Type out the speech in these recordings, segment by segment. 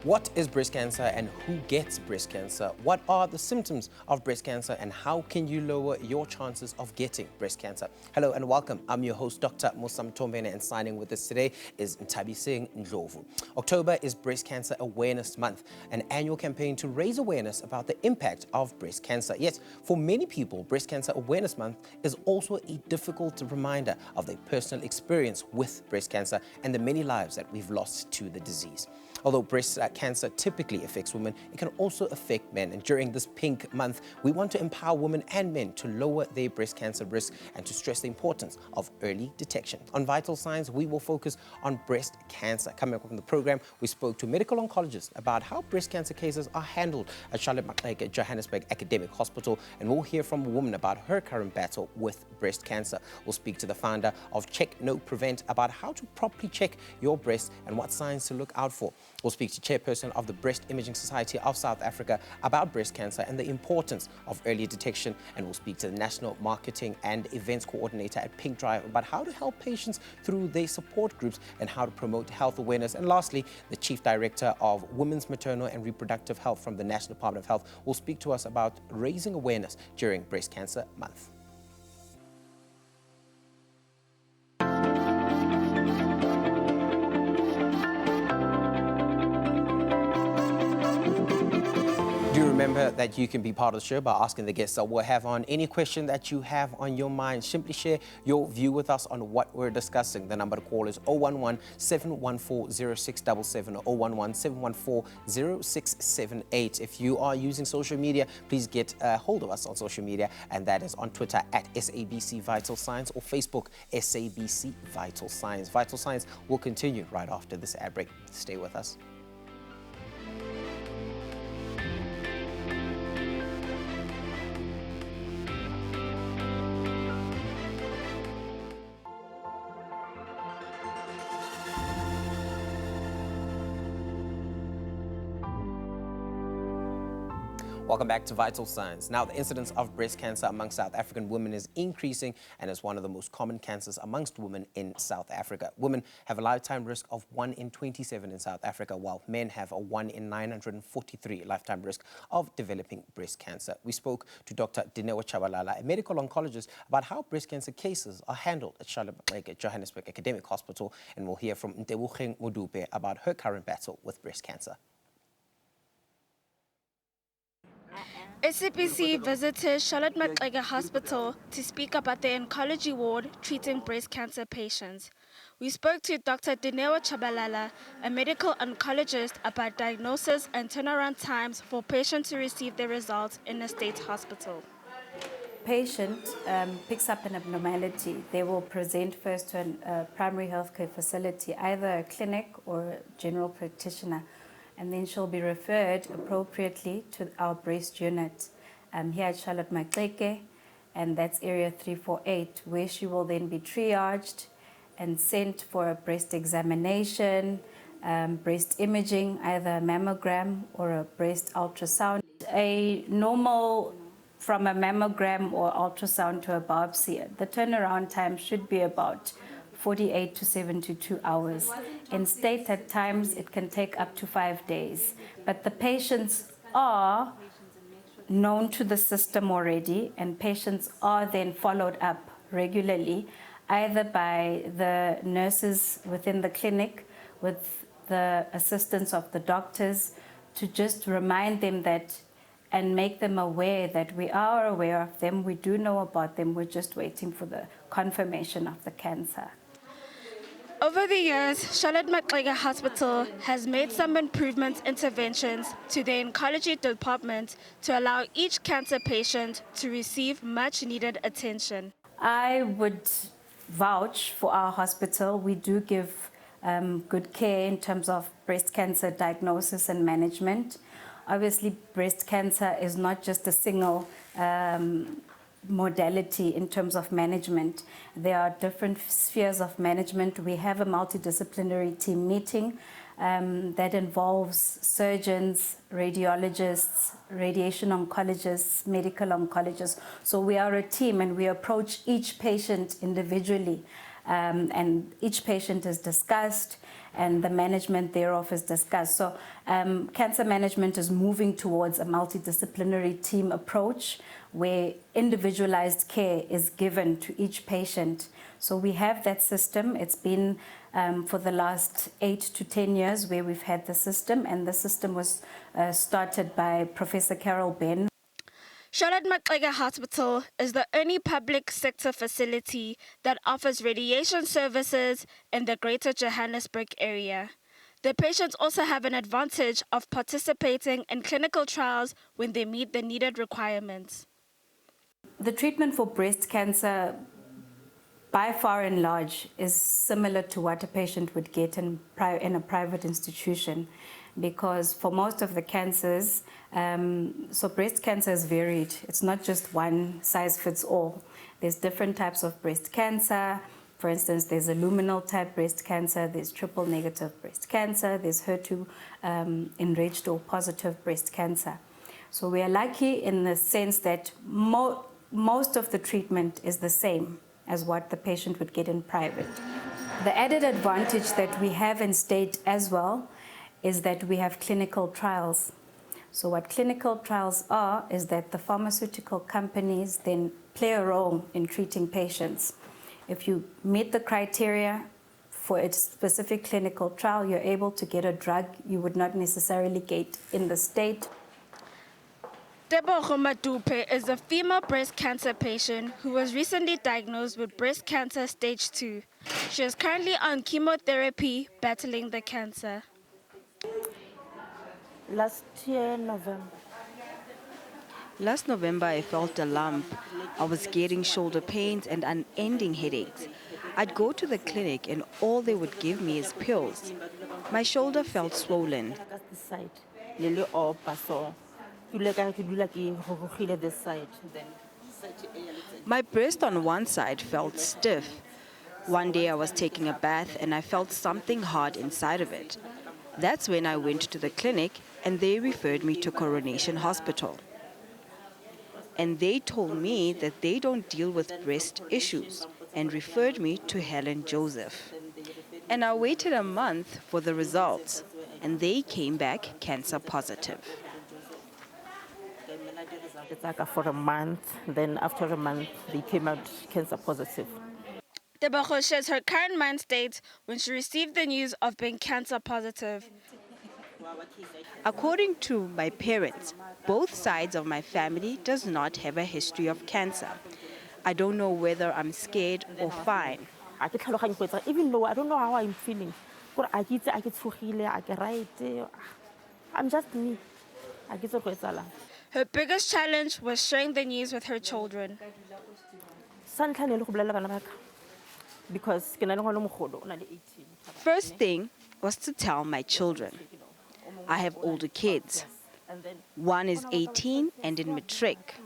What is breast cancer and who gets breast cancer? What are the symptoms of breast cancer and how can you lower your chances of getting breast cancer? Hello and welcome. I'm your host, Dr. Musam Tombene, and signing with us today is SABC Ndlovu. October is Breast Cancer Awareness Month, an annual campaign to raise awareness about the impact of breast cancer. Yet, for many people, Breast Cancer Awareness Month is also a difficult reminder of their personal experience with breast cancer and the many lives that we've lost to the disease. Although breast cancer typically affects women, it can also affect men. And during this pink month, we want to empower women and men to lower their breast cancer risk and to stress the importance of early detection. On Vital Signs, we will focus on breast cancer. Coming up on the program, we spoke to medical oncologists about how breast cancer cases are handled at Charlotte Maxeke Johannesburg Academic Hospital, and we'll hear from a woman about her current battle with breast cancer. We'll speak to the founder of Check No Prevent about how to properly check your breast and what signs to look out for. We'll speak to chairperson of the Breast Imaging Society of South Africa about breast cancer and the importance of early detection. And we'll speak to the National Marketing and Events Coordinator at Pink Drive about how to help patients through their support groups and how to promote health awareness. And lastly, the Chief Director of Women's Maternal and Reproductive Health from the National Department of Health will speak to us about raising awareness during Breast Cancer Month. Do remember that you can be part of the show by asking the guests that we'll have on any question that you have on your mind. Simply share your view with us on what we're discussing. The number to call is 011-714-0677 or 011-714-0678. If you are using social media, please get a hold of us on social media, and that is on Twitter at SABC Vital Signs or Facebook SABC Vital Signs. Vital Signs will continue right after this ad break. Stay with us. Welcome back to Vital Signs. Now, the incidence of breast cancer among South African women is increasing and is one of the most common cancers amongst women in South Africa. Women have a lifetime risk of 1 in 27 in South Africa, while men have a 1 in 943 lifetime risk of developing breast cancer. We spoke to Dr. Dineo Chabalala, a medical oncologist, about how breast cancer cases are handled at Charlotte Maxeke Johannesburg Academic Hospital, and we'll hear from Ntebogang Modupe about her current battle with breast cancer. SABC visited Charlotte Maxeke Hospital to speak about the oncology ward treating breast cancer patients. We spoke to Dr. Dineo Chabalala, a medical oncologist, about diagnosis and turnaround times for patients who receive their results in a state hospital. Patient picks up an abnormality, they will present first to a primary healthcare facility, either a clinic or a general practitioner, and then she'll be referred appropriately to our breast unit here at Charlotte Maxeke, and that's area 348, where she will then be triaged and sent for a breast examination, breast imaging, either a mammogram or a breast ultrasound. A normal from a mammogram or ultrasound to a biopsy, the turnaround time should be about 48 to 72 hours. In state, at times, it can take up to 5 days. But the patients are known to the system already, and patients are then followed up regularly, either by the nurses within the clinic, with the assistance of the doctors, to just remind them that and make them aware that we are aware of them, we do know about them, we're just waiting for the confirmation of the cancer. Over the years, Charlotte Maxeke Hospital has made some interventions to the oncology department to allow each cancer patient to receive much needed attention. I would vouch for our hospital. We do give good care in terms of breast cancer diagnosis and management. Obviously, breast cancer is not just a single modality in terms of management. There are different spheres of management. We have a multidisciplinary team meeting that involves surgeons, radiologists, radiation oncologists, medical oncologists. So we are a team and we approach each patient individually, and each patient is discussed and the management thereof is discussed. So cancer management is moving towards a multidisciplinary team approach where individualized care is given to each patient. So we have that system. It's been for the last 8 to 10 years where we've had the system, and the system was started by Professor Carol Ben. Charlotte Maxega Hospital is the only public sector facility that offers radiation services in the Greater Johannesburg area. The patients also have an advantage of participating in clinical trials when they meet the needed requirements. The treatment for breast cancer, by far and large, is similar to what a patient would get in a private institution, because for most of the cancers, so breast cancer is varied. It's not just one size fits all. There's different types of breast cancer. For instance, there's a luminal type breast cancer, there's triple negative breast cancer, there's HER2 enriched or positive breast cancer. So we are lucky in the sense that most of the treatment is the same as what the patient would get in private. The added advantage that we have in state as well is that we have clinical trials. So what clinical trials are is that the pharmaceutical companies then play a role in treating patients. If you meet the criteria for a specific clinical trial, you're able to get a drug you would not necessarily get in the state. Tebogo Matupe is a female breast cancer patient who was recently diagnosed with breast cancer stage 2. She is currently on chemotherapy, battling the cancer. Last November, I felt a lump. I was getting shoulder pains and unending headaches. I'd go to the clinic and all they would give me is pills. My shoulder felt swollen. My breast on one side felt stiff. One day I was taking a bath and I felt something hard inside of it. That's when I went to the clinic and they referred me to Coronation Hospital. And they told me that they don't deal with breast issues and referred me to Helen Joseph. And I waited a month for the results and they came back cancer positive. It's like for a month, then after a month, they came out cancer positive. Tebogo shares her current mind state when she received the news of being cancer positive. According to my parents, both sides of my family does not have a history of cancer. I don't know whether I'm scared or fine. Even though I don't know how I'm feeling, I'm just me. Her biggest challenge was sharing the news with her children. Because First thing was to tell my children. I have older kids. One is 18 and in matric.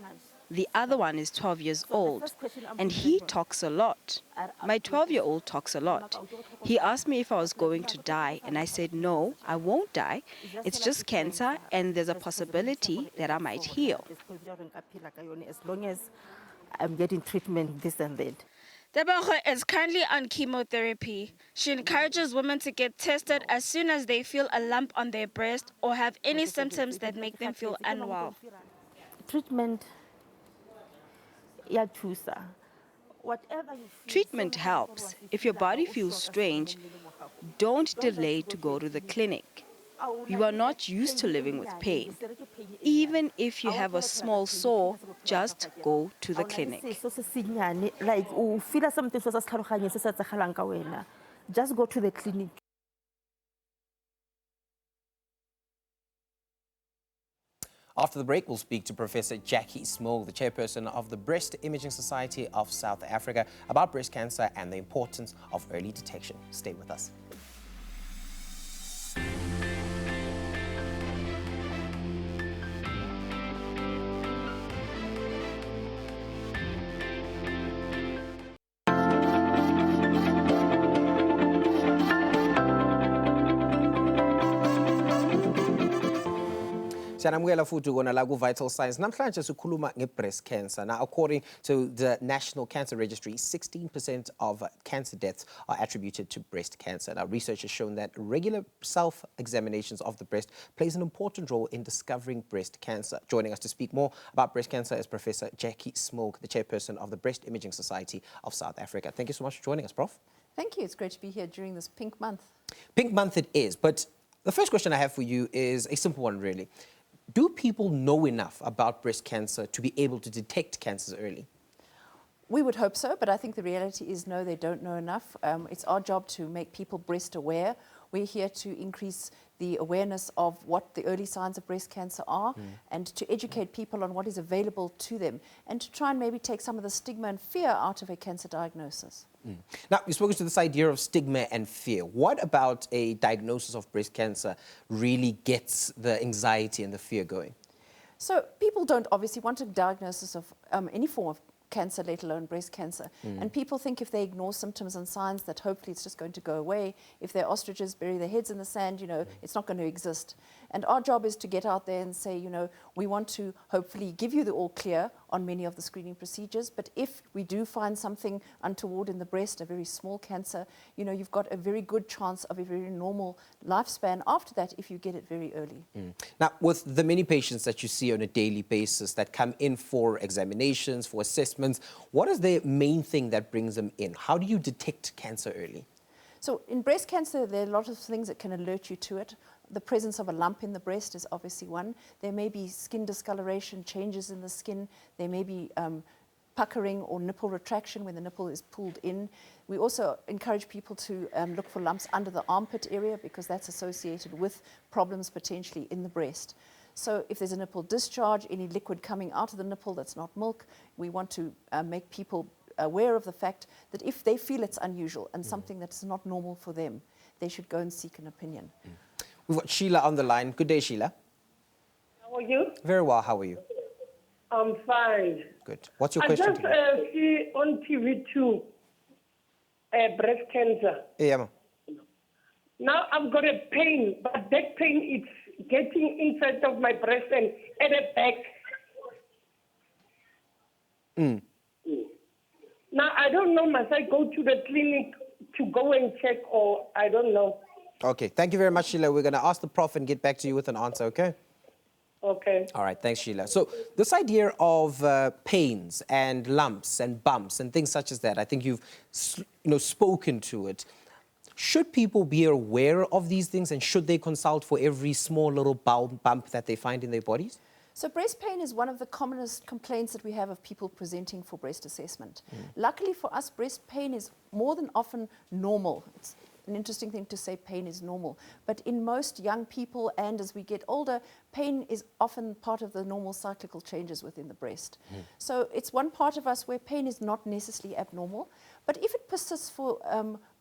The other one is 12 years old, and he talks a lot. My 12-year-old talks a lot. He asked me if I was going to die, and I said, no, I won't die. It's just cancer, and there's a possibility that I might heal. as long as I'm getting treatment, this and that. Tebogo is currently on chemotherapy. She encourages women to get tested as soon as they feel a lump on their breast or have any symptoms that make them feel unwell. Treatment, yeah, whatever you feel. Treatment helps. If your body feels strange, don't delay to go to the clinic. You are not used to living with pain. Even if you have a small sore, just go to the clinic. Like, you feel something, just go to the clinic. After the break, we'll speak to Professor Jackie Small, the chairperson of the Breast Imaging Society of South Africa, about breast cancer and the importance of early detection. Stay with us. Siyanamukela futhi kona la ku-Vital Signs. Namhlanje sikhuluma nge-breast cancer. Now, according to the National Cancer Registry, 16% of cancer deaths are attributed to breast cancer. Now, research has shown that regular self-examinations of the breast plays an important role in discovering breast cancer. Joining us to speak more about breast cancer is Professor Jackie Smog, the chairperson of the Breast Imaging Society of South Africa. Thank you so much for joining us, Prof. Thank you. It's great to be here during this Pink Month. Pink Month it is, but the first question I have for you is a simple one, really. Do people know enough about breast cancer to be able to detect cancers early? We would hope so, but I think the reality is no, they don't know enough. It's our job to make people breast aware. We're here to increase the awareness of what the early signs of breast cancer are and to educate people on what is available to them and to try and maybe take some of the stigma and fear out of a cancer diagnosis. Now, you've spoken to this idea of stigma and fear. What about a diagnosis of breast cancer really gets the anxiety and the fear going? So people don't obviously want a diagnosis of any form of cancer, let alone breast cancer. And people think if they ignore symptoms and signs that hopefully it's just going to go away. If they're ostriches, bury their heads in the sand, you know, it's not going to exist. And our job is to get out there and say, you know, we want to hopefully give you the all clear on many of the screening procedures. But if we do find something untoward in the breast, a very small cancer, you know, you've got a very good chance of a very normal lifespan after that if you get it very early. Now, with the many patients that you see on a daily basis that come in for examinations, for assessments, what is the main thing that brings them in? How do you detect cancer early? So in breast cancer, there are a lot of things that can alert you to it. The presence of a lump in the breast is obviously one. There may be skin discoloration, changes in the skin. There may be puckering or nipple retraction when the nipple is pulled in. We also encourage people to look for lumps under the armpit area because that's associated with problems potentially in the breast. So if there's a nipple discharge, any liquid coming out of the nipple that's not milk, we want to make people aware of the fact that if they feel it's unusual and something that's not normal for them, they should go and seek an opinion. We've got Sheila on the line. Good day, Sheila. How are you? Very well. How are you? I'm fine. Good. What's your I question? just see on TV too, breast cancer. Yeah, ma'am. Now I've got a pain, but that pain is getting inside of my breast and at the back. Now I don't know, must I go to the clinic to go and check or I don't know. Okay. Thank you very much, Sheila. We're going to ask the prof and get back to you with an answer, okay? Okay. All right. Thanks, Sheila. So this idea of pains and lumps and bumps and things such as that, I think you've spoken to it. Should people be aware of these things and should they consult for every small little bump that they find in their bodies? So breast pain is one of the commonest complaints that we have of people presenting for breast assessment. Luckily for us, breast pain is more than often normal. It's an interesting thing to say pain is normal. But in most young people and as we get older, pain is often part of the normal cyclical changes within the breast. So it's one part of us where pain is not necessarily abnormal. But if it persists for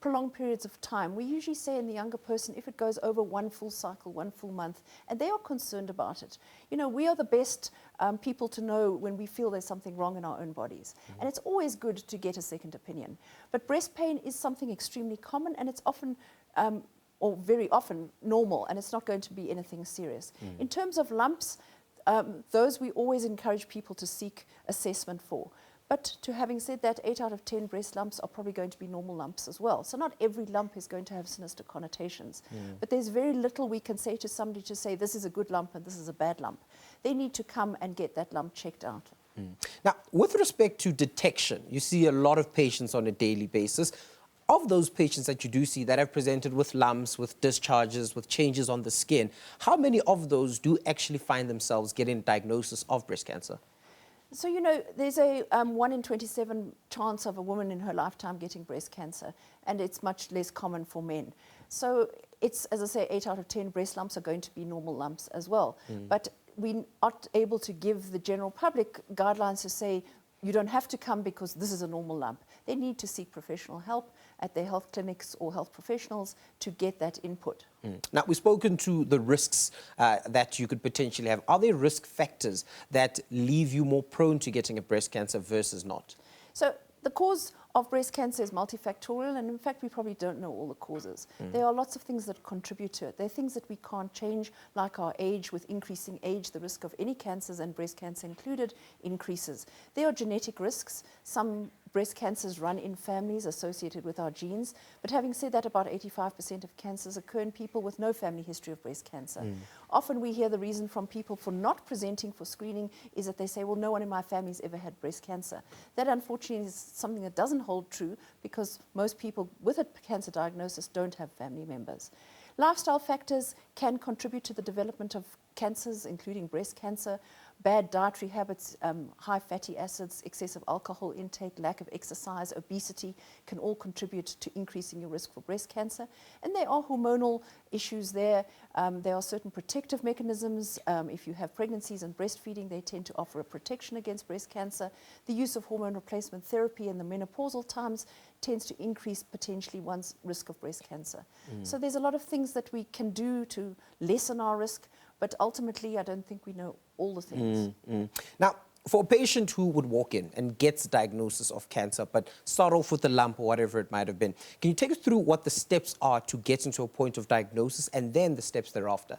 prolonged periods of time, we usually say in the younger person, if it goes over one full cycle, one full month, and they are concerned about it. You know, we are the best people to know when we feel there's something wrong in our own bodies. And it's always good to get a second opinion. But breast pain is something extremely common, and it's often, or very often, normal, and it's not going to be anything serious. In terms of lumps, those we always encourage people to seek assessment for. But to having said that, 8 out of 10 breast lumps are probably going to be normal lumps as well. So not every lump is going to have sinister connotations. But there's very little we can say to somebody to say this is a good lump and this is a bad lump. They need to come and get that lump checked out. Now, with respect to detection, you see a lot of patients on a daily basis. Of those patients that you do see that have presented with lumps, with discharges, with changes on the skin, how many of those do actually find themselves getting diagnosis of breast cancer? So, you know, there's a 1 in 27 chance of a woman in her lifetime getting breast cancer, and it's much less common for men. So it's, as I say, 8 out of 10 breast lumps are going to be normal lumps as well. But we're not able to give the general public guidelines to say, you don't have to come because this is a normal lump. They need to seek professional help at their health clinics or health professionals to get that input. Now, we've spoken to the risks that you could potentially have. Are there risk factors that leave you more prone to getting a breast cancer versus not? So the cause of breast cancer is multifactorial, and in fact, we probably don't know all the causes. There are lots of things that contribute to it. There are things that we can't change, like our age. With increasing age, the risk of any cancers, and breast cancer included, increases. There are genetic risks. Some breast cancers run in families associated with our genes, but having said that, about 85% of cancers occur in people with no family history of breast cancer. Often we hear the reason from people for not presenting for screening is that they say, well, no one in my family's ever had breast cancer. That unfortunately is something that doesn't hold true, because most people with a cancer diagnosis don't have family members. Lifestyle factors can contribute to the development of cancers, including breast cancer. Bad dietary habits, high fatty acids, excessive alcohol intake, lack of exercise, obesity can all contribute to increasing your risk for breast cancer. And there are hormonal issues there. There are certain protective mechanisms. If you have pregnancies and breastfeeding, they tend to offer a protection against breast cancer. The use of hormone replacement therapy in the menopausal times tends to increase potentially one's risk of breast cancer. So there's a lot of things that we can do to lessen our risk, but ultimately I don't think we know all the things. Now, for a patient who would walk in and gets diagnosis of cancer, but start off with a lump or whatever it might have been, can you take us through what the steps are to get into a point of diagnosis and then the steps thereafter?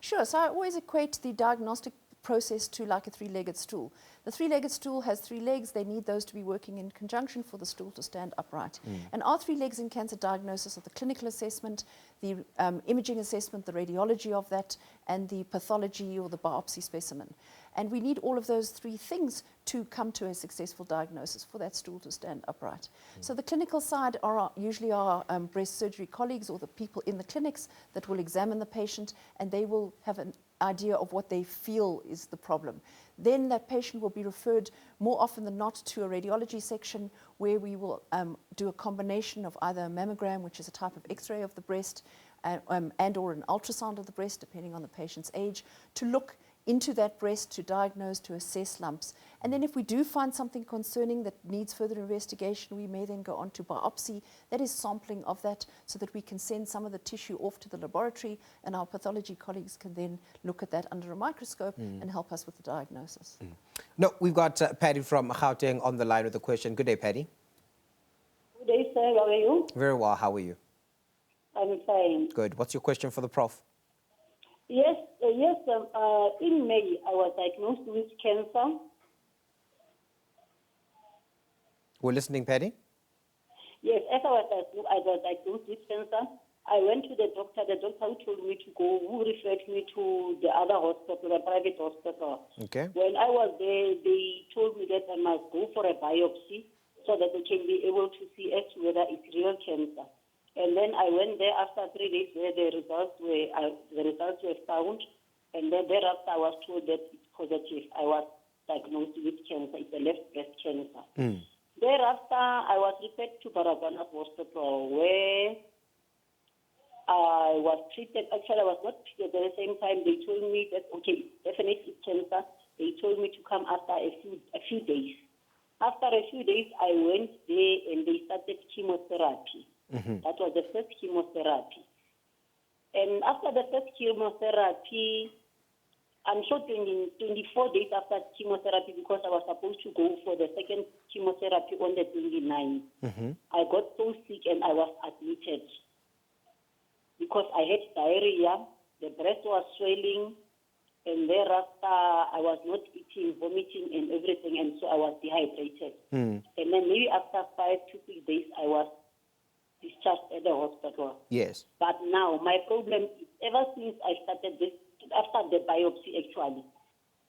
Sure. So I always equate the diagnostic process to like a three-legged stool. The three-legged stool has three legs. They need those to be working in conjunction for the stool to stand upright. And our three legs in cancer diagnosis are the clinical assessment, the imaging assessment, the radiology of that, and the pathology or the biopsy specimen. And we need all of those three things to come to a successful diagnosis for that stool to stand upright. So the clinical side are usually our breast surgery colleagues or the people in the clinics that will examine the patient, and they will have an idea of what they feel is the problem. Then that patient will be referred more often than not to a radiology section, where we will do a combination of either a mammogram, which is a type of x-ray of the breast, and or an ultrasound of the breast, depending on the patient's age, to look into that breast, to diagnose, to assess lumps. And then if we do find something concerning that needs further investigation, we may then go on to biopsy. That is sampling of that, so that we can send some of the tissue off to the laboratory, and our pathology colleagues can then look at that under a microscope and help us with the diagnosis. No, we've got Patty from Gauteng on the line with a question. Good day, Patty. Good day, sir. How are you? Very well. How are you? I'm fine. Good. What's your question for the prof? Yes, in May, I was diagnosed with cancer. We're listening, Patty. Yes, as I was diagnosed with cancer, I went to the doctor. The doctor who told me to go, who referred me to the other hospital, the private hospital. Okay. When I was there, they told me that I must go for a biopsy so that they can be able to see as to whether it's real cancer. And then I went there after 3 days, where the results were found, and then thereafter I was told that it's positive. I was diagnosed with cancer. It's a left breast cancer. Thereafter, I was referred to Baragwanath Hospital, where I was treated. Actually, I was not treated at the same time. They told me that, okay, definitely it's cancer. They told me to come after a few days. After a few days, I went there and they started chemotherapy. That was the first chemotherapy. And after the first chemotherapy, I'm sure 24 days after chemotherapy, because I was supposed to go for the second chemotherapy on the 29th, I got so sick and I was admitted because I had diarrhea, the breast was swelling, and thereafter I was not eating, vomiting and everything, and so I was dehydrated. And then maybe after 5 to 6 days, I was discharged at the hospital. Yes. But now my problem is, ever since I started this, after the biopsy actually,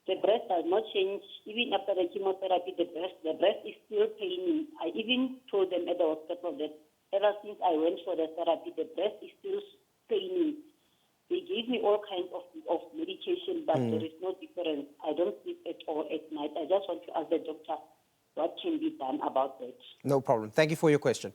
the breast does not change. Even after the chemotherapy, the breast is still paining. I even told them at the hospital that ever since I went for the therapy, the breast is still paining. They gave me all kinds of medication, but there is no difference. I don't sleep at all at night. I just want to ask the doctor what can be done about that. No problem. Thank you for your question.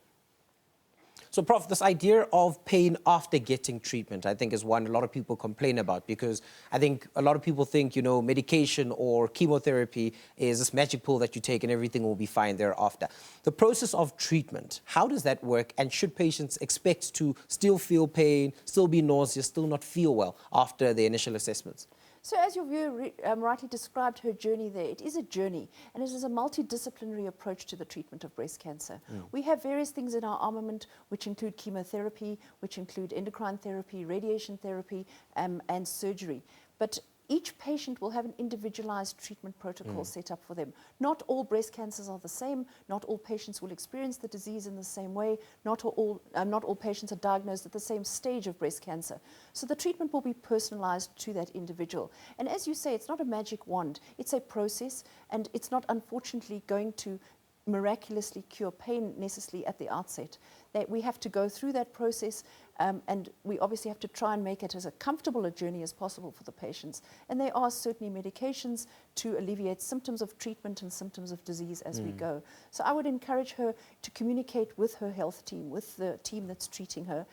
So, Prof, this idea of pain after getting treatment, I think, is one a lot of people complain about, because I think a lot of people think, you know, medication or chemotherapy is this magic pill that you take and everything will be fine thereafter. The process of treatment, how does that work? And should patients expect to still feel pain, still be nauseous, still not feel well after the initial assessments? So as your viewer rightly described her journey there, it is a journey, and it is a multidisciplinary approach to the treatment of breast cancer. We have various things in our armament which include chemotherapy, which include endocrine therapy, radiation therapy, and surgery. But each patient will have an individualized treatment protocol set up for them. Not all breast cancers are the same. Not all patients will experience the disease in the same way. Not all patients are diagnosed at the same stage of breast cancer. So the treatment will be personalized to that individual. And as you say, it's not a magic wand. It's a process, and it's not, unfortunately, going to miraculously cure pain necessarily at the outset. That we have to go through that process, and we obviously have to try and make it as a comfortable a journey as possible for the patients. And there are certainly medications to alleviate symptoms of treatment and symptoms of disease as we go. So I would encourage her to communicate with her health team, with the team that's treating her,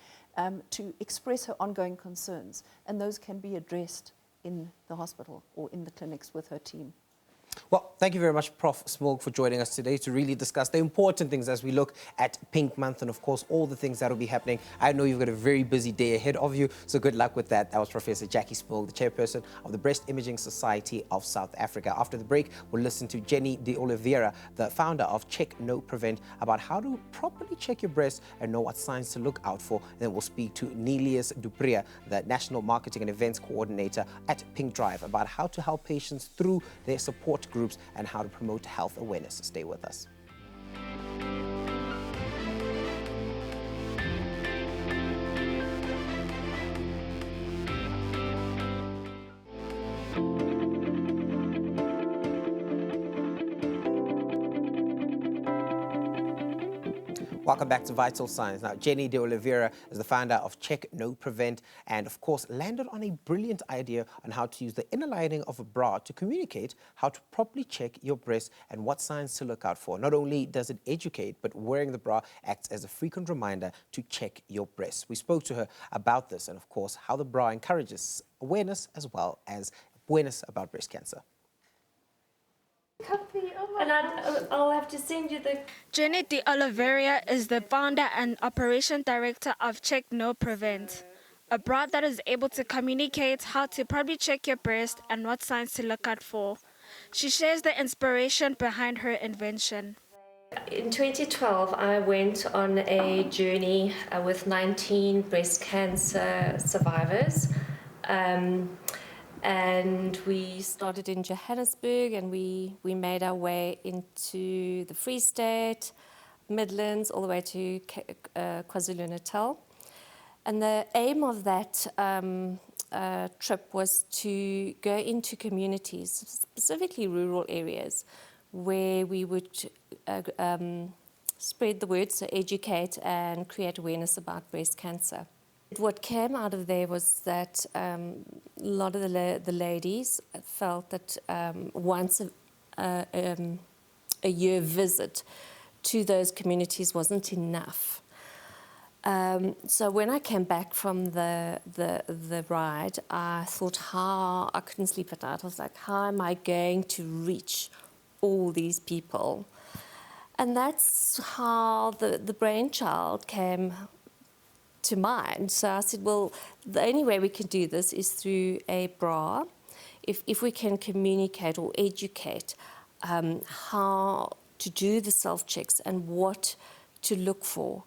to express her ongoing concerns, and those can be addressed in the hospital or in the clinics with her team. Well, thank you very much, Prof. Smolk, for joining us today to really discuss the important things as we look at Pink Month and, of course, all the things that will be happening. I know you've got a very busy day ahead of you, so good luck with that. That was Professor Jackie Smolk, the chairperson of the Breast Imaging Society of South Africa. After the break, we'll listen to Jenny de Oliveira, the founder of Check, No, Prevent, about how to properly check your breast and know what signs to look out for. Then we'll speak to Nelius Dupria, the National Marketing and Events Coordinator at Pink Drive, about how to help patients through their support groups and how to promote health awareness. Stay with us. Welcome back to Vital Signs. Now, Jenny de Oliveira is the founder of Check, No, Prevent, and of course landed on a brilliant idea on how to use the inner lining of a bra to communicate how to properly check your breast and what signs to look out for. Not only does it educate, but wearing the bra acts as a frequent reminder to check your breast. We spoke to her about this and, of course, how the bra encourages awareness as well as awareness about breast cancer. And I'll have to send you the... Jenny de Oliveira is the founder and operation director of Check, No, Prevent, a bra that is able to communicate how to properly check your breast and what signs to look out for. She shares the inspiration behind her invention. In 2012, I went on a journey with 19 breast cancer survivors. And we started in Johannesburg, and we made our way into the Free State, Midlands, all the way to KwaZulu-Natal. And the aim of that trip was to go into communities, specifically rural areas, where we would spread the word, so educate and create awareness about breast cancer. What came out of there was that a lot of the ladies felt that once a year visit to those communities wasn't enough. So when I came back from the ride, I thought I couldn't sleep at night. I was like, how am I going to reach all these people? And that's how the brainchild came to mind. So I said, well, the only way we can do this is through a bra. If we can communicate or educate how to do the self-checks and what to look for,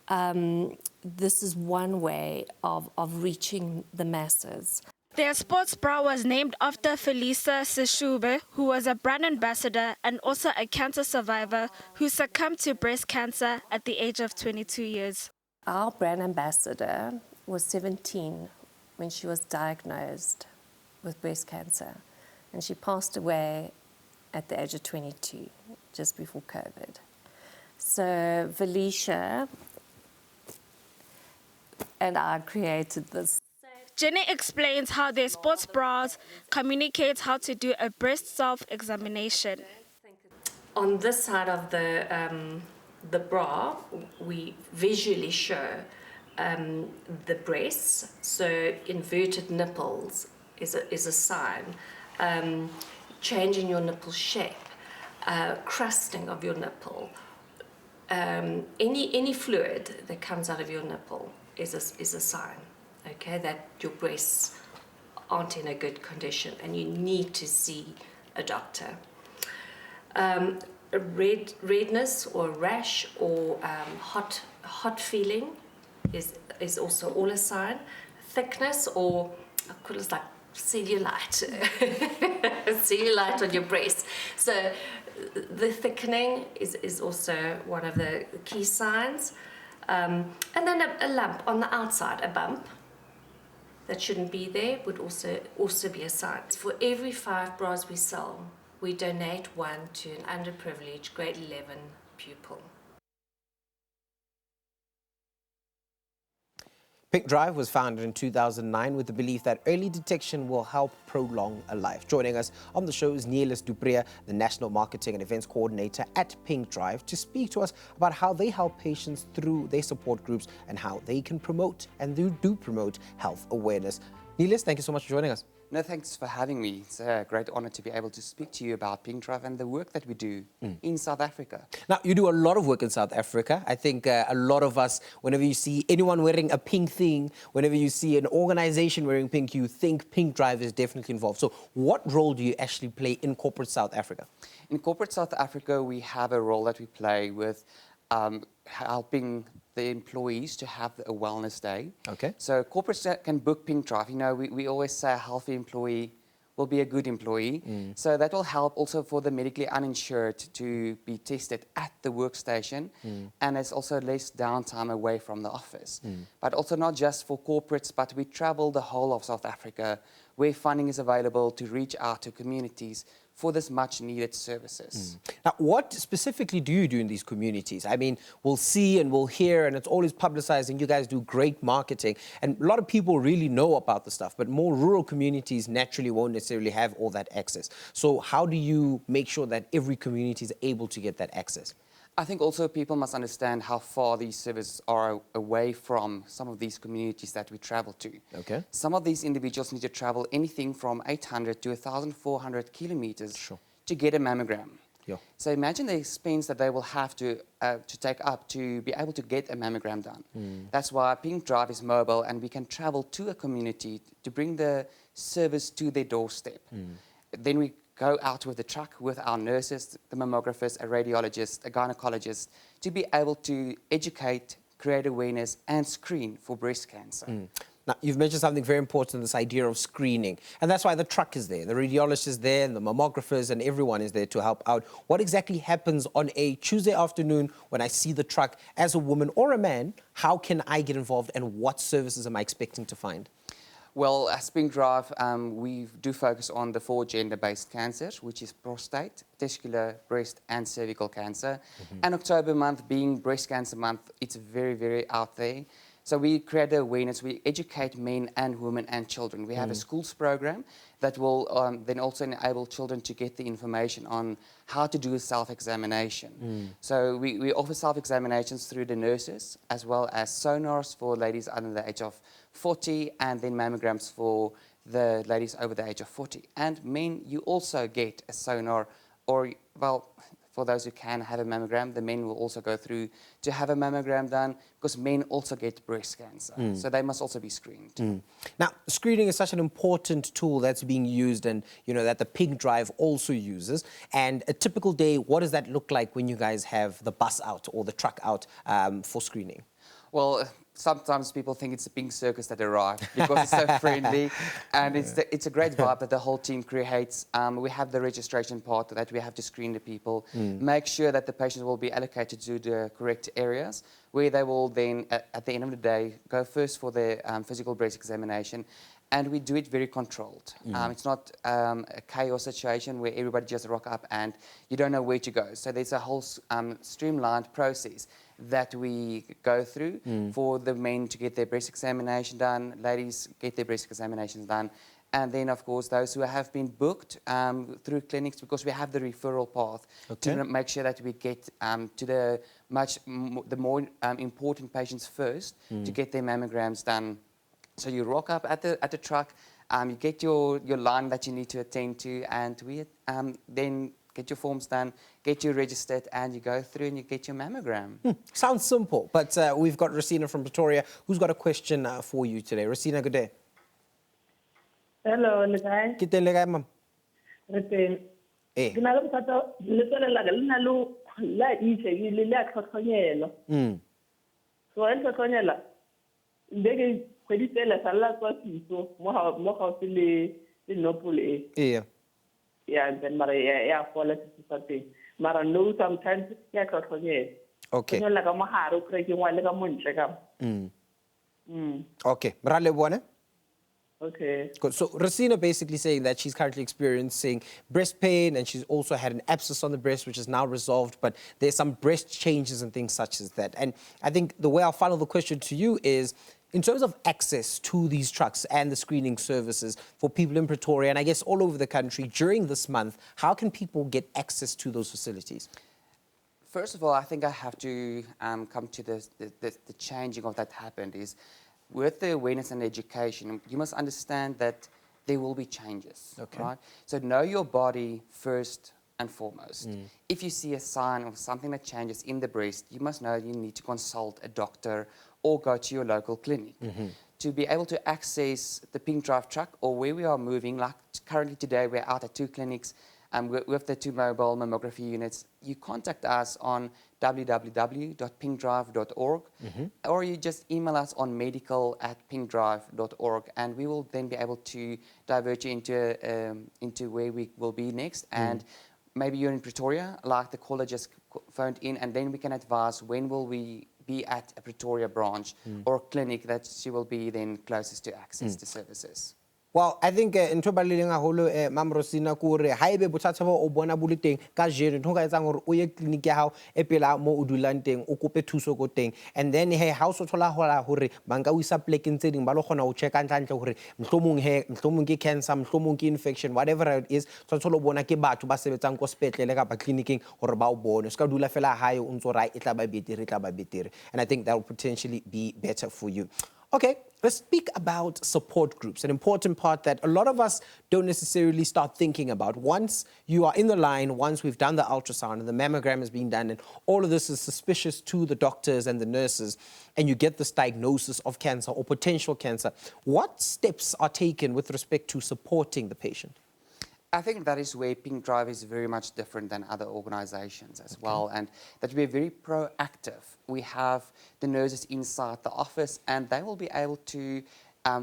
this is one way of reaching the masses. Their sports bra was named after Felisa Seshube, who was a brand ambassador and also a cancer survivor who succumbed to breast cancer at the age of 22 years. Our brand ambassador was 17 when she was diagnosed with breast cancer, and she passed away at the age of 22, just before COVID. So Felicia and I created this. Jenny explains how their sports bras communicate how to do a breast self-examination. On this side of the bra, we visually show the breasts. So inverted nipples is a sign. Changing your nipple shape, crusting of your nipple, any fluid that comes out of your nipple is a sign, okay, that your breasts aren't in a good condition and you need to see a doctor. Redness or rash or hot feeling is also all a sign. Thickness or I call it like cellulite, cellulite on your breast. So the thickening is also one of the key signs. And then a lump on the outside, a bump that shouldn't be there would also be a sign. For every 5 bras we sell, we donate 1 to an underprivileged grade 11 pupil. Pink Drive was founded in 2009 with the belief that early detection will help prolong a life. Joining us on the show is Nielis Dupré, the National Marketing and Events Coordinator at Pink Drive, to speak to us about how they help patients through their support groups and how they can promote and do promote health awareness. Nielis, thank you so much for joining us. No, thanks for having me. It's a great honor to be able to speak to you about Pink Drive and the work that we do in South Africa. Now, you do a lot of work in South Africa. I think a lot of us, whenever you see anyone wearing a pink thing, whenever you see an organization wearing pink, you think Pink Drive is definitely involved. So what role do you actually play in corporate South Africa? In corporate South Africa, we have a role that we play with helping the employees to have a wellness day. Okay. So corporates can book Pink Drive. You know, we always say a healthy employee will be a good employee. So that will help also for the medically uninsured to be tested at the workstation. And there's also less downtime away from the office. But also not just for corporates, but we travel the whole of South Africa where funding is available to reach out to communities for this much needed services. Now, what specifically do you do in these communities? I mean, we'll see and we'll hear, and it's always publicized, and you guys do great marketing. And a lot of people really know about the stuff, but more rural communities naturally won't necessarily have all that access. So how do you make sure that every community is able to get that access? I think also people must understand how far these services are away from some of these communities that we travel to. Okay. Some of these individuals need to travel anything from 800 to 1,400 kilometers to get a mammogram. Yeah. So imagine the expense that they will have to take up to be able to get a mammogram done. That's why Pink Drive is mobile and we can travel to a community to bring the service to their doorstep. Then we go out with the truck with our nurses, the mammographers, a radiologist, a gynecologist, to be able to educate, create awareness, and screen for breast cancer. Now, you've mentioned something very important, this idea of screening. And that's why the truck is there. The radiologist is there, and the mammographers, and everyone is there to help out. What exactly happens on a Tuesday afternoon when I see the truck as a woman or a man? How can I get involved, and what services am I expecting to find? Well, as Pink Drive, we do focus on the 4 gender-based cancers, which is prostate, testicular, breast, and cervical cancer. And October month being Breast Cancer Month, it's very, very out there. So we create awareness, we educate men and women and children. We have a schools program that will then also enable children to get the information on how to do a self-examination. So we offer self-examinations through the nurses, as well as sonars for ladies under the age of 40, and then mammograms for the ladies over the age of 40. And men, you also get a sonar, or, well, for those who can have a mammogram, the men will also go through to have a mammogram done, because men also get breast cancer. So they must also be screened. Now, screening is such an important tool that's being used, and you know that the Pink Drive also uses. And a typical day, what does that look like when you guys have the bus out or the truck out for screening? Well, sometimes people think it's a pink circus that arrived because it's so friendly, and it's a great vibe that the whole team creates. We have the registration part that we have to screen the people, make sure that the patients will be allocated to the correct areas, where they will then, at the end of the day, go first for the physical breast examination. And we do it very controlled. It's not a chaos situation where everybody just rock up and you don't know where to go. So there's a whole streamlined process that we go through for the men to get their breast examination done, ladies get their breast examinations done, and then, of course, those who have been booked through clinics, because we have the referral path to make sure that we get to the more important patients first to get their mammograms done. So you rock up at the truck, you get your line that you need to attend to, and we then get your forms done, get you registered, and you go through and you get your mammogram. Sounds simple, but we've got Rosina from Pretoria who's got a question for you today. Rosina, good day. Hello, le kae? Ke teng le kae, mama? Re teng. Eh. Ke na le bothata letsele la ka le na le la itse le a tlhotlhonyelo. So a tlhotlhonyela ndeke kgwedi tsela sa la tswa fiso mo gaufi le nopole e. Yeah. Yeah, then mara ya fola sa teng. Mara no sometimes ya tlhotlhonyela. Okay. Tlhotlhonyela ka mo gare o kry ke ngwa le ka mo ntle ka. Okay. Ra leboha. Okay. Good. So Rosina basically saying that she's currently experiencing breast pain and she's also had an abscess on the breast, which is now resolved, but there's some breast changes and things such as that. And I think the way I'll funnel the question to you is, in terms of access to these trucks and the screening services for people in Pretoria and I guess all over the country during this month, how can people get access to those facilities? First of all, I think I have to come to the changing of that happened is, with the awareness and education, you must understand that there will be changes, right? So know your body first and foremost. If you see a sign of something that changes in the breast, you must know you need to consult a doctor or go to your local clinic. To be able to access the Pink Drive truck or where we are moving, like currently today we're out at 2 clinics with the 2 mobile mammography units, you contact us on www.pinkdrive.org or you just email us on medical@pinkdrive.org and we will then be able to divert you into where we will be next. And maybe you're in Pretoria, like the caller just phoned in, and then we can advise when will we be at a Pretoria branch or clinic that she will be then closest to access to services. Well, I think ntho ba leleng haholo Mam Rosina ke hore ha ebe bothata bo o bona bo le teng ka jeno ntho ka etsang hore o ye clinic ya hao e pela mo o dulang teng o kope thuso go teng and then he ha o so thola hore ba nka o isa plekeng tse ding ba lo kgona ho checka ntlantle hore mhlomong ke cancer, mhlomong ke infection, whatever it is tshwanetse lo bona ke batho ba sebetsang ko sepetlele kapa clinicing hore ba o bone ska dula fela hae o ntso ra e tla ba betere and I think that will potentially be better for you. Okay, let's speak about support groups, an important part that a lot of us don't necessarily start thinking about. Once you are in the line, once we've done the ultrasound and the mammogram is being done and all of this is suspicious to the doctors and the nurses, and you get this diagnosis of cancer or potential cancer, what steps are taken with respect to supporting the patient? I think that is where Pink Drive is very much different than other organizations as well, and that we're very proactive. We have the nurses inside the office and they will be able to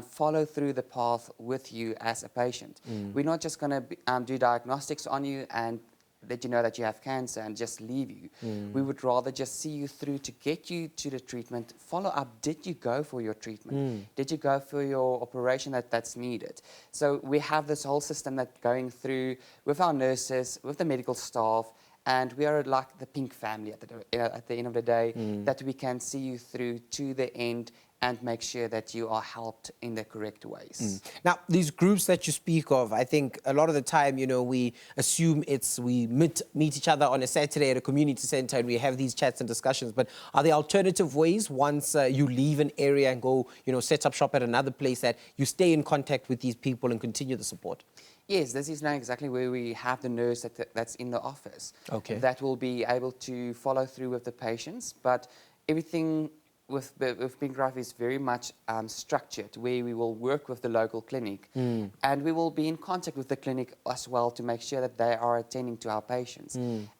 follow through the path with you as a patient. We're not just going to do diagnostics on you and let you know that you have cancer and just leave you. We would rather just see you through to get you to the treatment, follow up. Did you go for your treatment? Did you go for your operation that's needed? So we have this whole system that's going through with our nurses, with the medical staff, and we are like the Pink family at the end of the day, that we can see you through to the end and make sure that you are helped in the correct ways. Now, these groups that you speak of, I think a lot of the time, we assume we meet each other on a Saturday at a community center and we have these chats and discussions. But are there alternative ways once you leave an area and go, set up shop at another place that you stay in contact with these people and continue the support? Yes, this is now exactly where we have the nurse that's in the office. That will be able to follow through with the patients. But everything with Pink Drive is very much structured, where we will work with the local clinic and we will be in contact with the clinic as well to make sure that they are attending to our patients.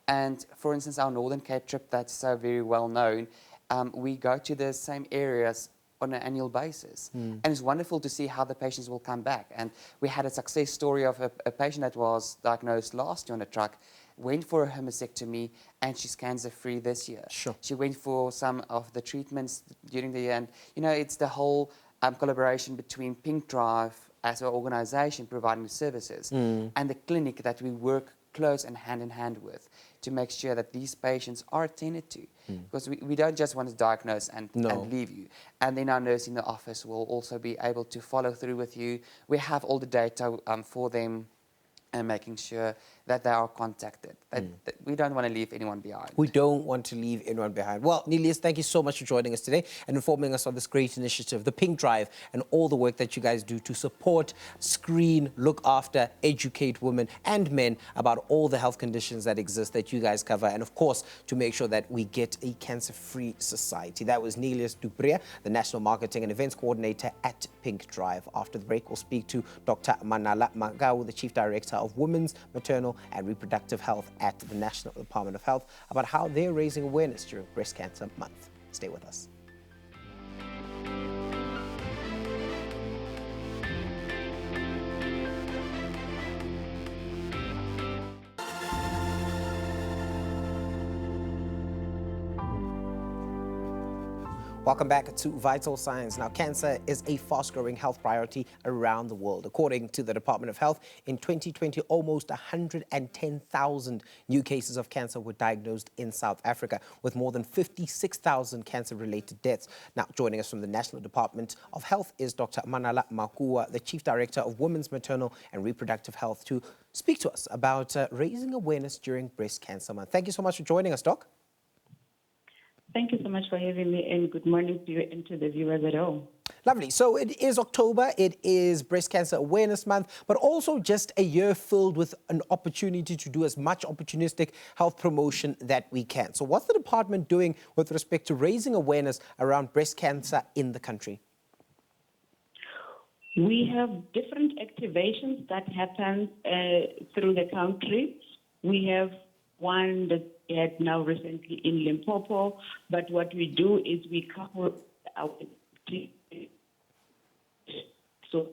And for instance, our Northern Cape trip that's so very well known, we go to the same areas on an annual basis. And it's wonderful to see how the patients will come back. And we had a success story of a patient that was diagnosed last year on a truck, went for a homosectomy, and she's cancer-free this year. She went for some of the treatments during the year. And, it's the whole collaboration between Pink Drive as an organization providing the services and the clinic that we work close and hand in hand with to make sure that these patients are attended to. Because we don't just want to diagnose and leave you. And then our nurse in the office will also be able to follow through with you. We have all the data for them and making sure that they are contacted. That we don't want to leave anyone behind. We don't want to leave anyone behind. Well, Nelius, thank you so much for joining us today and informing us of this great initiative, the Pink Drive, and all the work that you guys do to support, screen, look after, educate women and men about all the health conditions that exist that you guys cover, and of course, to make sure that we get a cancer-free society. That was Nelius Dupria, the National Marketing and Events Coordinator at Pink Drive. After the break, we'll speak to Dr. Manala Magau, the Chief Director of Women's, Maternal and Reproductive Health at the National Department of Health, about how they're raising awareness during Breast Cancer Month. Stay with us. Welcome back to Vital Signs. Now, cancer is a fast-growing health priority around the world. According to the Department of Health, in 2020, almost 110,000 new cases of cancer were diagnosed in South Africa, with more than 56,000 cancer-related deaths. Now, joining us from the National Department of Health is Dr. Manala Makua, the Chief Director of Women's, Maternal and Reproductive Health, to speak to us about raising awareness during Breast Cancer Month. Thank you so much for joining us, Doc. Thank you so much for having me, and good morning to you and to the viewers at home. Lovely. So it is October, it is Breast Cancer Awareness Month, but also just a year filled with an opportunity to do as much opportunistic health promotion that we can. So what's the department doing with respect to raising awareness around breast cancer in the country? We have different activations that happen through the country. We have one that we had now recently in Limpopo, but what we do is we couple our so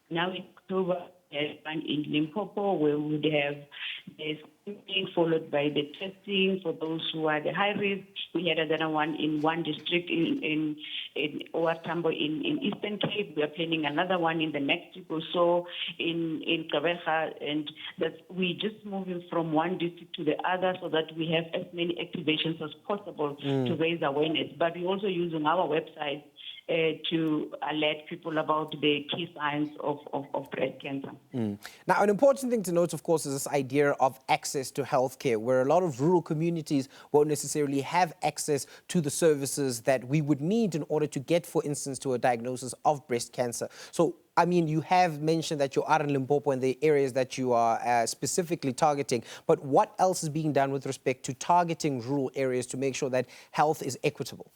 now in October, there's one in Limpopo where we would have the screening followed by the testing for those who are the high risk. We had another one in one district in Owatambo in Eastern Cape. We are planning another one in the next week or so in Kabeja, and that we just moving from one district to the other so that we have as many activations as possible to raise awareness. But we're also using our website to alert people about the key signs of breast cancer. Now, an important thing to note, of course, is this idea of access to healthcare, where a lot of rural communities won't necessarily have access to the services that we would need in order to get, for instance, to a diagnosis of breast cancer. So, I mean, you have mentioned that you are in Limpopo and the areas that you are specifically targeting, but what else is being done with respect to targeting rural areas to make sure that health is equitable?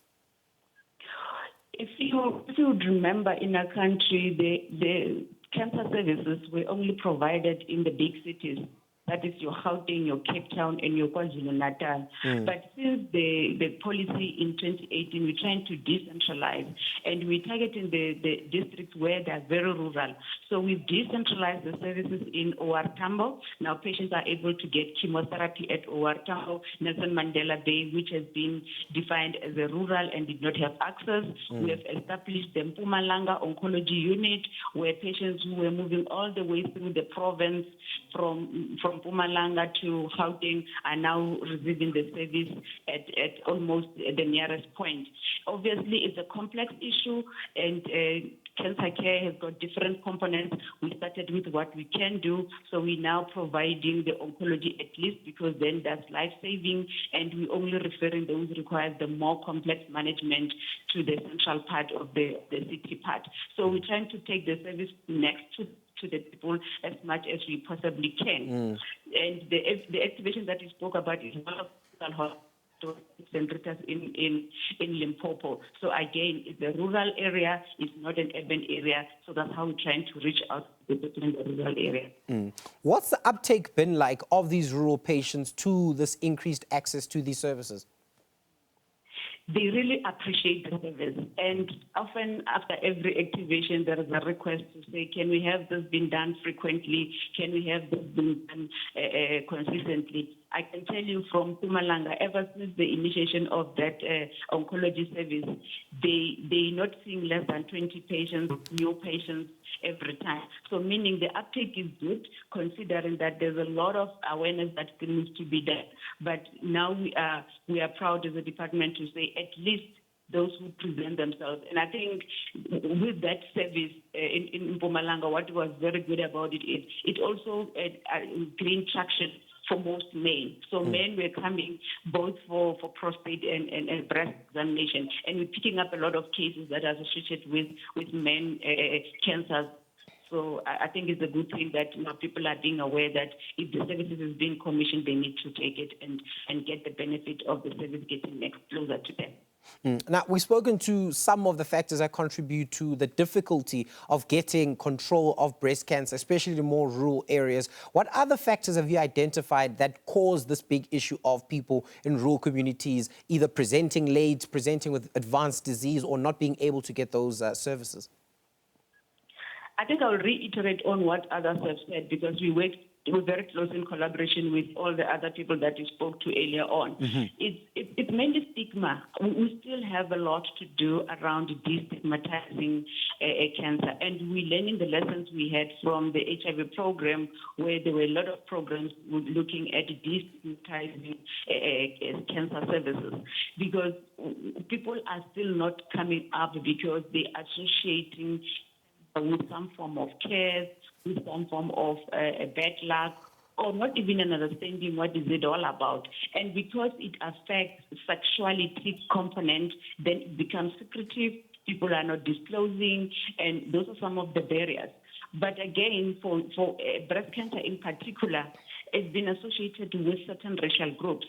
If you would remember, in our country, the cancer services were only provided in the big cities. That is your Gauteng, your Cape Town, and your KwaZulu-Natal. But since the policy in 2018, we're trying to decentralize, and we're targeting the districts where they're very rural. So we've decentralized the services in OR Tambo. Now patients are able to get chemotherapy at OR Tambo, Nelson Mandela Bay, which has been defined as a rural and did not have access. We have established the Mpumalanga Oncology Unit, where patients who were moving all the way through the province from Mpumalanga to Gauteng are now receiving the service at almost the nearest point. Obviously, it's a complex issue, and cancer care has got different components. We started with what we can do, so we're now providing the oncology at least, because then that's life-saving, and we're only referring those who require the more complex management to the central part of the city part. So we're trying to take the service next to the people as much as we possibly can. And the activation that we spoke about is one of the centers in Limpopo. So again, it's a rural area, it's not an urban area, so that's how we're trying to reach out to the people in the rural area. What's the uptake been like of these rural patients to this increased access to these services? They really appreciate the service, and often after every activation there is a request to say, can we have this being done frequently? Can we have this being done consistently? I can tell you from Mpumalanga, ever since the initiation of that oncology service, they're not seeing less than 20 patients, new patients every time. So meaning the uptake is good, considering that there's a lot of awareness that needs to be done. But now we are proud as a department to say at least those who present themselves. And I think with that service in Mpumalanga, what was very good about it is it also gained traction for most men. So men were coming both for prostate and breast examination, and we're picking up a lot of cases that are associated with men cancers. So I think it's a good thing that people are being aware that if the services is being commissioned, they need to take it and get the benefit of the service getting next closer to them. Now, we've spoken to some of the factors that contribute to the difficulty of getting control of breast cancer, especially in more rural areas. What other factors have you identified that cause this big issue of people in rural communities either presenting late, presenting with advanced disease, or not being able to get those services? I think I'll reiterate on what others have said, because we work very close in collaboration with all the other people that you spoke to earlier on. It's mainly stigma. We still have a lot to do around destigmatizing cancer, and we're learning the lessons we had from the HIV program, where there were a lot of programs looking at destigmatizing cancer services, because people are still not coming up because they're associating with some form of care, with some form of bad luck, or not even an understanding what is it all about. And because it affects sexuality component, then it becomes secretive, people are not disclosing, and those are some of the barriers. But again, for breast cancer in particular, it's been associated with certain racial groups.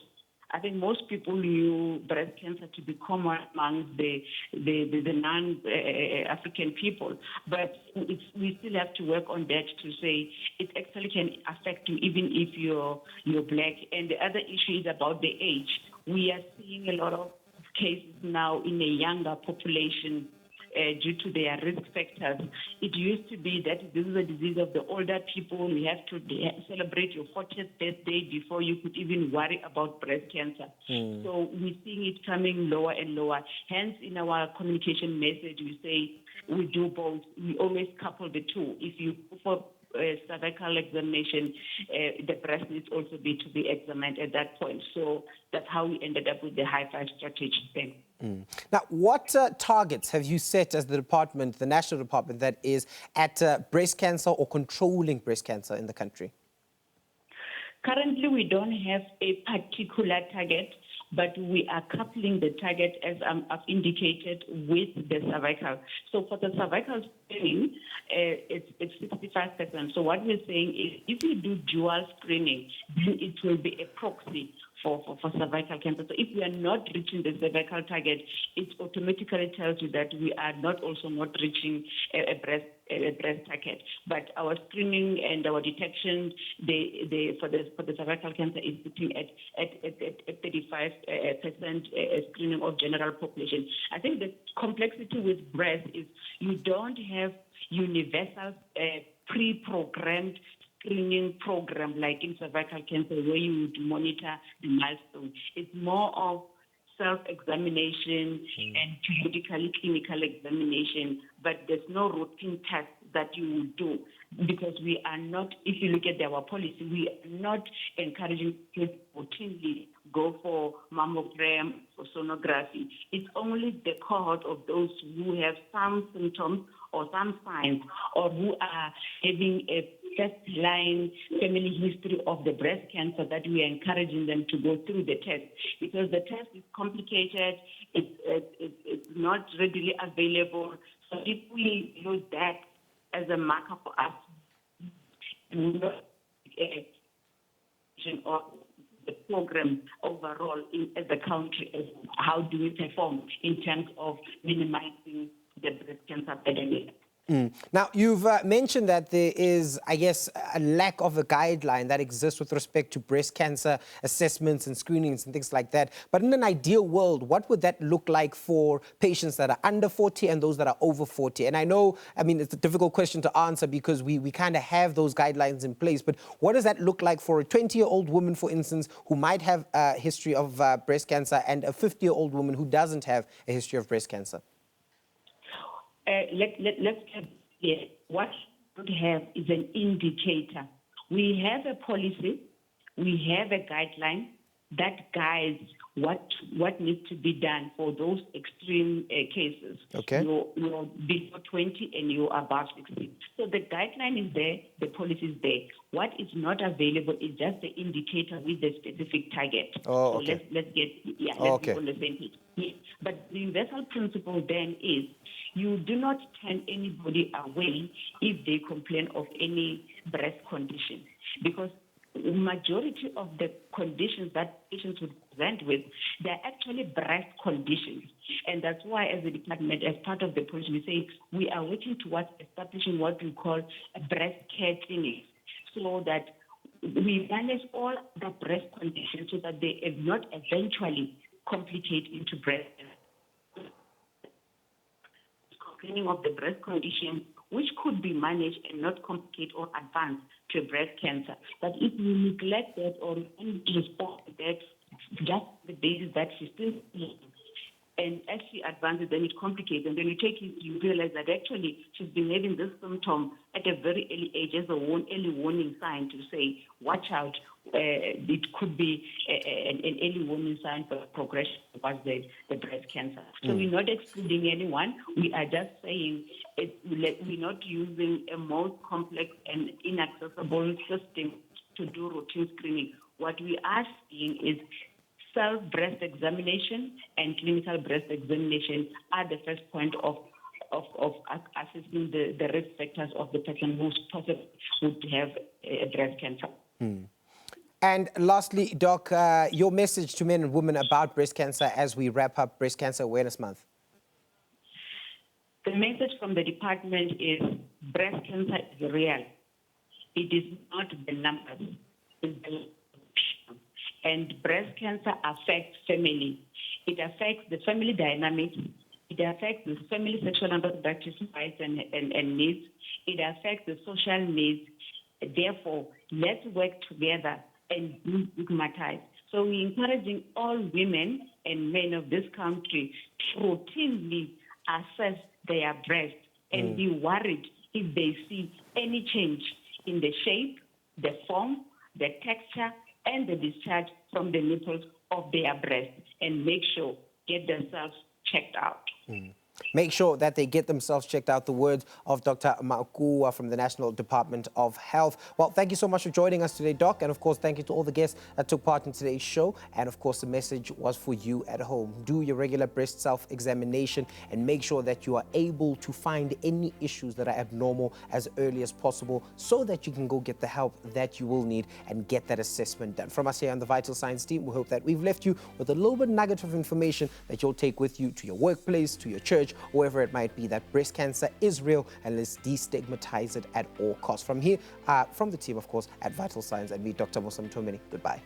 I think most people knew breast cancer to be common among the non-African people, but we still have to work on that to say it actually can affect you even if you're black. And the other issue is about the age. We are seeing a lot of cases now in a younger population due to their risk factors. It used to be that this is a disease of the older people. You have to celebrate your 40th birthday before you could even worry about breast cancer. So we're seeing it coming lower and lower. Hence, in our communication message, we say we do both. We always couple the two. If you go for cervical examination, the breast needs also to be examined at that point. So that's how we ended up with the high-five strategy thing. Now, what targets have you set as the department, the national department, that is at breast cancer or controlling breast cancer in the country? Currently, we don't have a particular target, but we are coupling the target, as I've indicated, with the cervical. So for the cervical screening, it's 65%. So what we're saying is if you do dual screening, then it will be a proxy for cervical cancer. So if we are not reaching the cervical target, it automatically tells you that we are not reaching a breast target. But our screening and our detection, for the cervical cancer is sitting at 35% screening of general population. I think the complexity with breast is you don't have universal pre-programmed screening program like in cervical cancer where you would monitor the milestone. It's more of self-examination and periodically clinical examination, but there's no routine test that you will do because we are not, if you look at our policy, we are not encouraging people to routinely go for mammogram or sonography. It's only the cohort of those who have some symptoms or some signs or who are having a first-line family history of the breast cancer that we are encouraging them to go through the test because the test is complicated, it's not readily available. So if we use that as a marker for us, we will of the program overall as a country, how do we perform in terms of minimizing the breast cancer epidemic. Now, you've mentioned that there is, I guess, a lack of a guideline that exists with respect to breast cancer assessments and screenings and things like that. But in an ideal world, what would that look like for patients that are under 40 and those that are over 40? And I know, it's a difficult question to answer because we kind of have those guidelines in place. But what does that look like for a 20-year-old woman, for instance, who might have a history of breast cancer and a 50-year-old woman who doesn't have a history of breast cancer? Let's have here. What we have is an indicator. We have a policy, we have a guideline that guides what needs to be done for those extreme cases. Okay. You're below 20 and you're above 60. So the guideline is there, the policy is there. What is not available is just the indicator with the specific target. Oh, okay. So let's be on the same page. Yeah. But the universal principle then is you do not turn anybody away if they complain of any breast condition, because majority of the conditions that patients would present with, they're actually breast conditions. And that's why as a department, as part of the policy, we say we are working towards establishing what we call a breast care clinic, so that we manage all the breast conditions so that they have not eventually complicate into breast cancer. Complaining of the breast condition, which could be managed and not complicate or advance to breast cancer. But if you neglect that or respond to that, just the basis that she's still seeing, and as she advances, then it complicates. And then you realize that actually she's been having this symptom at a very early age as early warning sign to say, watch out, it could be an early warning sign for progression towards the breast cancer. So we're not excluding anyone. We are just saying we're not using a most complex and inaccessible system to do routine screening. What we are seeing is self-breast examination and clinical breast examination are the first point of assessing the risk factors of the person who possibly would have a breast cancer. And lastly, Doc, your message to men and women about breast cancer as we wrap up Breast Cancer Awareness Month. The message from the department is breast cancer is real. It is not the numbers. It's the and breast cancer affects family. It affects the family dynamics. It affects the family sexual and reproductive rights and needs. It affects the social needs. Therefore, let's work together and destigmatize. So we're encouraging all women and men of this country to routinely assess their breast and be worried if they see any change in the shape, the form, the texture, and the discharge from the nipples of their breast, and make sure get themselves checked out. Make sure that they get themselves checked out. The words of Dr. Maukua from the National Department of Health. Well, thank you so much for joining us today, Doc. And of course, thank you to all the guests that took part in today's show. And of course, the message was for you at home. Do your regular breast self-examination and make sure that you are able to find any issues that are abnormal as early as possible so that you can go get the help that you will need and get that assessment done. From us here on the Vital Signs team, we hope that we've left you with a little bit nugget of information that you'll take with you to your workplace, to your church, wherever it might be, that breast cancer is real and let's destigmatize it at all costs. From here, from the team, of course, at Vital Signs, and me, Dr. Musa Mtomeni. Goodbye.